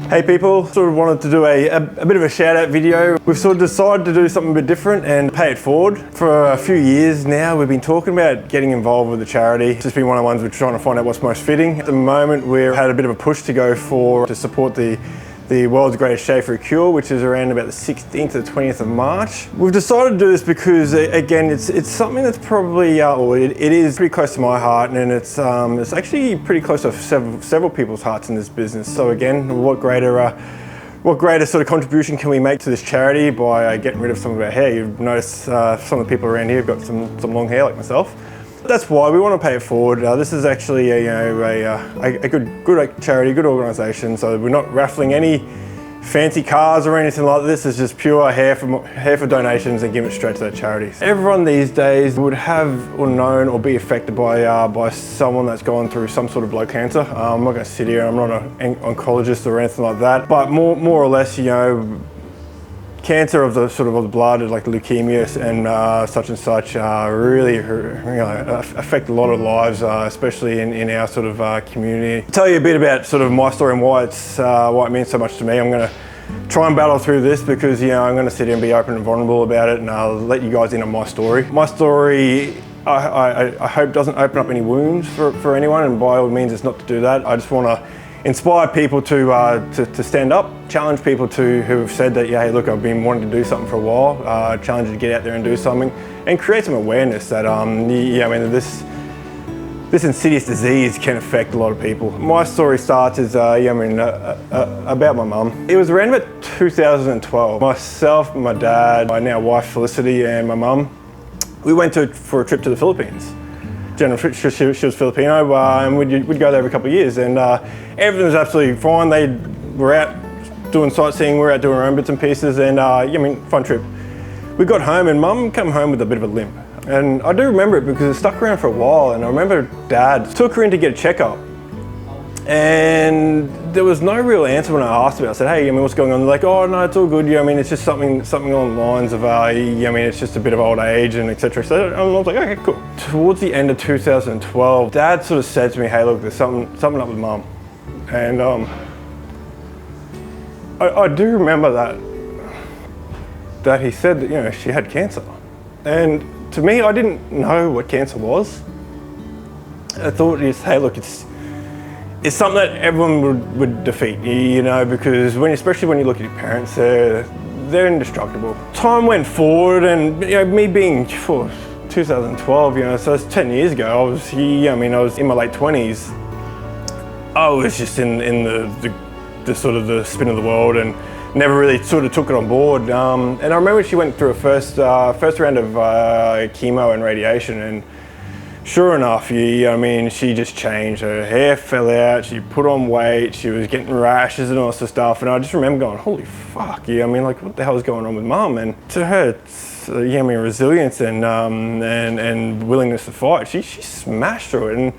Hey people, sort of wanted to do a bit of a shout out video. We've sort of decided to do something a bit different and pay it forward. For a few years now, we've been talking about getting involved with the charity. It's just been one of the ones we're trying to find out what's most fitting. At the moment, we've had a bit of a push to go to support the world's greatest shave for a cure, which is around about the 16th to the 20th of March. We've decided to do this because, again, it's something that's probably, it is pretty close to my heart, and it's actually pretty close to several people's hearts in this business. So again, what greater sort of contribution can we make to this charity by getting rid of some of our hair? You've noticed some of the people around here have got some long hair like myself. That's why we want to pay it forward. This is actually a good charity, good organisation. So we're not raffling any fancy cars or anything like this. It's just pure hair for donations and giving it straight to that charity. Everyone these days would have or known or be affected by someone that's gone through some sort of blood cancer. I'm not going to sit here. I'm not an oncologist or anything like that. But more or less, cancer of the blood, like leukemia and such really affect a lot of lives, especially in our sort of community. To tell you a bit about sort of my story and why it means so much to me, I'm going to try and battle through this because I'm going to sit here and be open and vulnerable about it, and I'll let you guys in on my story. My story, I hope, doesn't open up any wounds for anyone, and by all means, it's not to do that. I just want to inspire people to stand up, challenge people who have said that, yeah, hey, look, I've been wanting to do something for a while, challenge you to get out there and do something, and create some awareness that, this insidious disease can affect a lot of people. My story starts about my mum. It was around about 2012. Myself, my dad, my now wife Felicity, and my mum, we went for a trip to the Philippines. She was Filipino, and we'd go there every couple of years, and everything was absolutely fine. They were out doing sightseeing, we were out doing our own bits and pieces, and fun trip. We got home, and Mum came home with a bit of a limp, and I do remember it because it stuck around for a while. And I remember Dad took her in to get a checkup, and there was no real answer when I asked about it. I said, hey, what's going on? They're like, oh no, it's all good. It's just something along the lines of, it's just a bit of old age and etc. So I was like, okay, cool. Towards the end of 2012, Dad sort of said to me, hey, look, there's something up with Mum. And I do remember that he said that, she had cancer. And to me, I didn't know what cancer was. I thought, hey, look, it's something that everyone would defeat, because especially when you look at your parents, they're indestructible. Time went forward, and me being 2012, so it's 10 years ago. I was in my late 20s. I was just in the sort of the spin of the world, and never really sort of took it on board. And I remember she went through a first round of chemo and radiation, and sure enough, she just changed. Her hair fell out, she put on weight, she was getting rashes and all sorts of stuff. And I just remember going, holy fuck, what the hell is going on with Mum? And to her, it's, resilience and willingness to fight, she smashed through it. And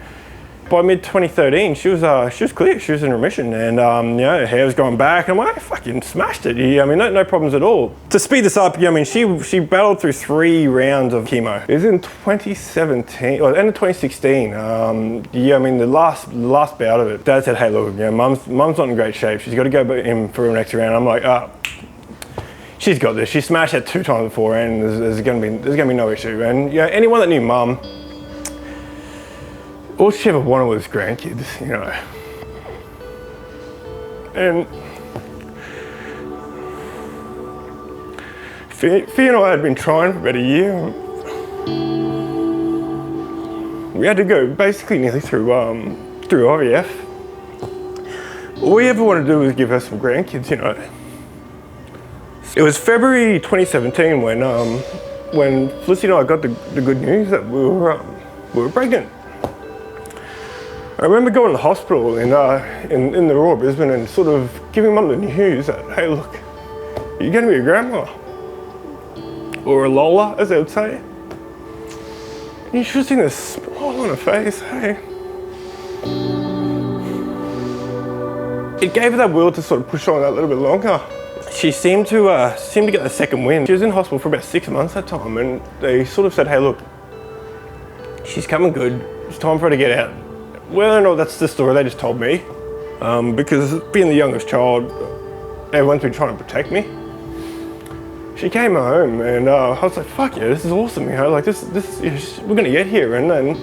by mid-2013, she was clear, she was in remission, and her hair was going back, and I'm like, I fucking smashed it. No problems at all. To speed this up, she battled through 3 rounds of chemo. It was in 2017, or end of 2016. The last bout of it, Dad said, hey, look, Mum's not in great shape. She's got to go in for her next round. I'm like, she's got this. She smashed it 2 times before, and there's gonna be no issue. And anyone that knew Mum, all she ever wanted was grandkids, And Fee and I had been trying for about a year. We had to go basically nearly through IVF. All we ever wanted to do was give her some grandkids, It was February 2017 when Felicity and I got the good news that we were pregnant. I remember going to the hospital in the Royal Brisbane and sort of giving Mum the news that, hey, look, you're going to be a grandma. Or a Lola, as they would say. And she was seeing this smile on her face, hey. It gave her that will to sort of push on that little bit longer. She seemed to get the second wind. She was in hospital for about 6 months that time, and they sort of said, hey, look, she's coming good. It's time for her to get out. Whether or not that's the story they just told me, because being the youngest child, everyone's been trying to protect me. She came home and I was like, fuck yeah, this is awesome, like we're gonna get here. And then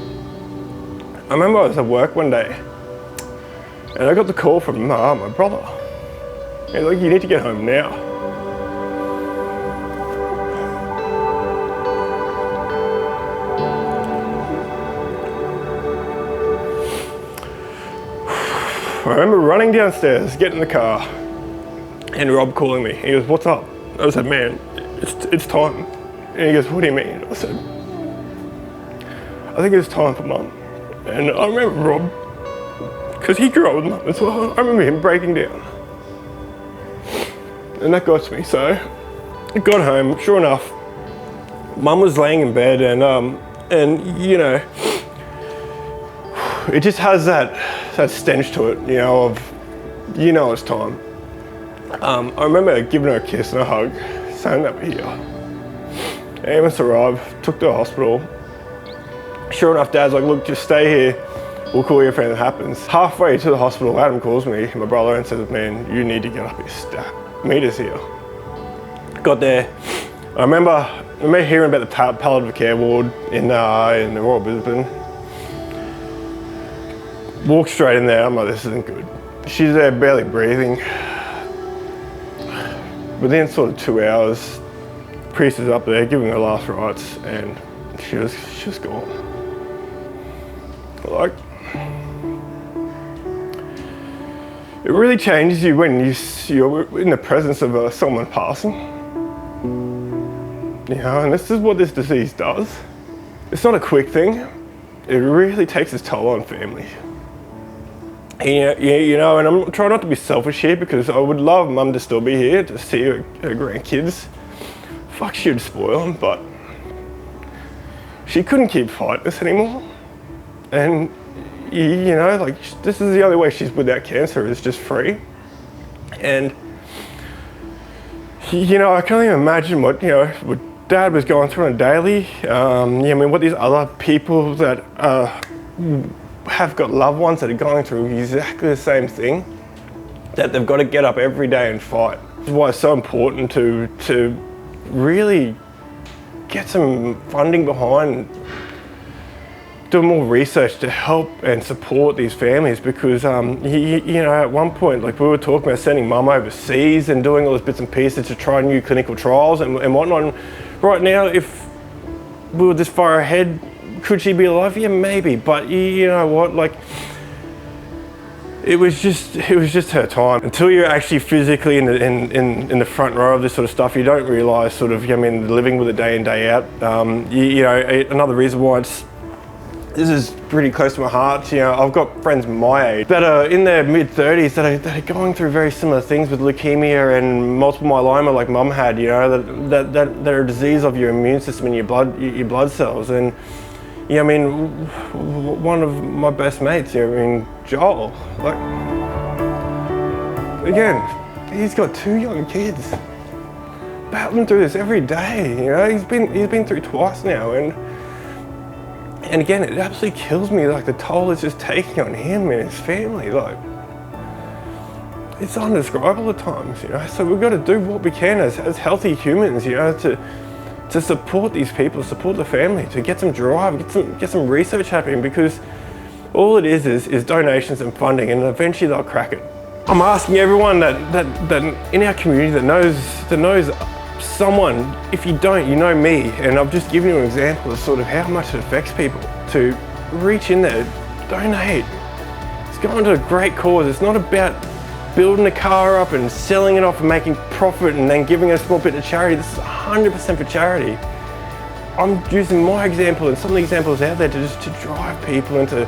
I remember I was at work one day and I got the call from my brother. He's like, you need to get home now. I remember running downstairs, getting in the car, and Rob calling me. He goes, what's up? I said, man, it's time. And he goes, what do you mean? I said, I think it's time for Mum. And I remember Rob, because he grew up with Mum as well, I remember him breaking down. And that got to me, so I got home, sure enough, Mum was laying in bed and you know, it just has that stench to it, of, it's time. I remember giving her a kiss and a hug, saying that we're here. Ambulance arrived, took to the hospital. Sure enough, Dad's like, look, just stay here. We'll call you if anything happens. Halfway to the hospital, Adam calls me, my brother, and says, man, you need to get up here, stat. Meet us here. Got there. I remember hearing about the palliative care ward in the Royal Brisbane. Walked straight in there, I'm like, this isn't good. She's there barely breathing. Within sort of 2 hours, priest is up there giving her last rites and she was gone. Like, it really changes you when you're in the presence of someone passing. And this is what this disease does. It's not a quick thing. It really takes its toll on family. And I'm trying not to be selfish here because I would love Mum to still be here to see her grandkids. Fuck, she'd spoil them, but she couldn't keep fighting this anymore. And like, this is the only way she's without cancer, is just free. And I can't even imagine what Dad was going through on a daily. What these other people that have got loved ones that are going through exactly the same thing, that they've got to get up every day and fight. This is why it's so important to really get some funding behind, do more research to help and support these families, because at one point, like, we were talking about sending Mum overseas and doing all those bits and pieces to try new clinical trials and whatnot. And right now, if we were this far ahead, could she be alive? Yeah, maybe, but you know what, like, it was just her time. Until you're actually physically in the front row of this sort of stuff, you don't realise living with it day in, day out. Another reason why this is pretty close to my heart. I've got friends my age that are in their mid-30s that are going through very similar things with leukemia and multiple myeloma, like Mum had. That are a disease of your immune system and your blood cells. And one of my best mates, Joel, like, again, he's got 2 young kids, battling through this every day. He's been through twice now, and again, it absolutely kills me, like, the toll it's just taking on him and his family. Like, it's undescribable at times, so we've got to do what we can as healthy humans, to support these people, support the family, to get some drive, get some research happening, because all it is donations and funding, and eventually they'll crack it. I'm asking everyone that in our community that knows someone, if you don't, you know me, and I've just given you an example of sort of how much it affects people, to reach in there, donate. It's going to a great cause. It's not about building a car up and selling it off and making profit and then giving a small bit to charity. This is 100% for charity. I'm using my example and some of the examples out there to drive people into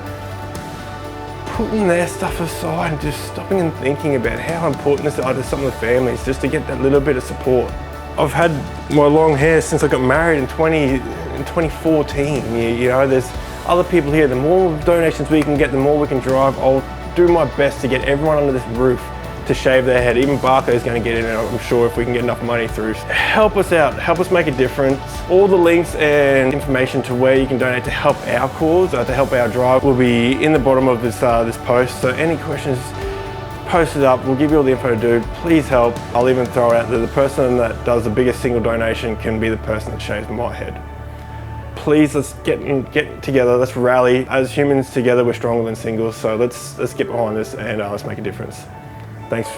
putting their stuff aside and just stopping and thinking about how important this is to some of the families, just to get that little bit of support. I've had my long hair since I got married in 2014. There's other people here. The more donations we can get, the more we can drive. I'll do my best to get everyone under this roof to shave their head. Even Barco is going to get in, I'm sure, if we can get enough money through. Help us out, help us make a difference. All the links and information to where you can donate to help our cause, to help our drive, will be in the bottom of this post. So any questions, Post it up, we'll give you all the info to do. Please help. I'll even throw out that the person that does the biggest single donation can be the person that shaves my head. Please, let's get together, let's rally. As humans together, we're stronger than singles, so let's get behind this and let's make a difference. Thanks.